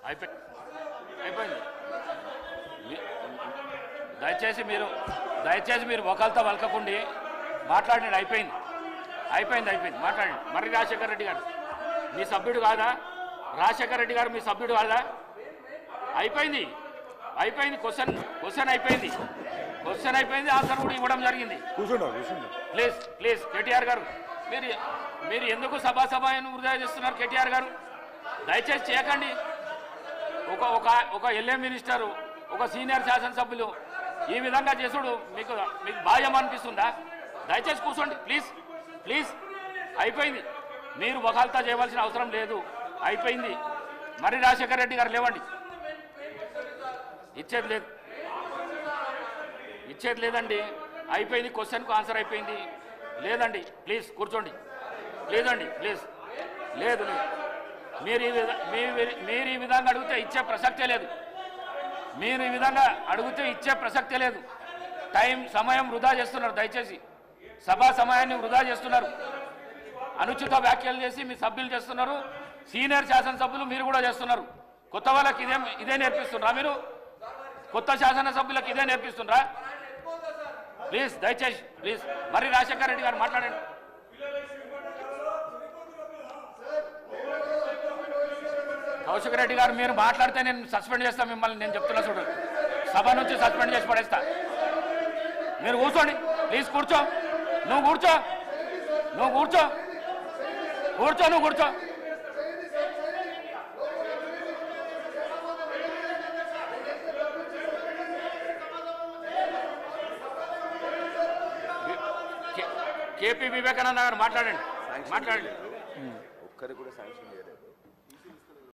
అయిపోయింది. దయచేసి మీరు ఒకళ్ళతో వలకకుండి మాట్లాడండి. అయిపోయింది మాట్లాడండి. మర్రి రాజశేఖర రెడ్డి గారు మీ సభ్యుడు కాదా? రాజశేఖర రెడ్డి గారు మీ సభ్యుడు కాదా? అయిపోయింది. క్వశ్చన్ అయిపోయింది. ఆన్సర్ కూడా ఇవ్వడం జరిగింది. ప్లీజ్ కేటీఆర్ గారు మీరు ఎందుకు సభాసభను వృధా చేస్తున్నారు? కేటీఆర్ గారు దయచేసి చేయకండి. ఒక ఎల్ఏ మినిస్టరు, ఒక సీనియర్ శాసనసభ్యులు ఈ విధంగా చేసుడు మీకు భావ్యం అనిపిస్తుందా? దయచేసి కూర్చోండి ప్లీజ్. అయిపోయింది. మీరు వకాల్తా చేయవలసిన అవసరం లేదు. అయిపోయింది. మరి రాజశేఖర రెడ్డి గారు లేవండి. ఇచ్చేది లేదండి. అయిపోయింది. క్వశ్చన్కు ఆన్సర్ అయిపోయింది. లేదండి. ప్లీజ్ కూర్చోండి. ప్లీజ్ లేదు. మీరు ఈ విధంగా అడిగితే ఇచ్చే ప్రసక్తే లేదు. సమయం వృధా చేస్తున్నారు. దయచేసి సభా సమయాన్ని వృధా చేస్తున్నారు. అనుచిత వ్యాఖ్యలు చేసి మీ సభ్యులు చేస్తున్నారు. సీనియర్ శాసనసభ్యులు మీరు కూడా చేస్తున్నారు. కొత్త వాళ్ళకి ఇదే నేర్పిస్తున్నారా? మీరు కొత్త శాసనసభ్యులకు ఇదే నేర్పిస్తున్నారా? ప్లీజ్ మరి రాజశేఖర రెడ్డి గారు మాట్లాడండి. కౌశిక్ రెడ్డి గారు మీరు మాట్లాడితే నేను సస్పెండ్ చేస్తా మిమ్మల్ని. నేను చెప్తున్నా చూడు, సభ నుంచి సస్పెండ్ చేసి పడేస్తా. మీరు కూర్చోండి ప్లీజ్. నువ్వు కూర్చో. కేపీ వివేకానంద గారు మాట్లాడండి. ఒక్కరికి కూడా శాంక్షన్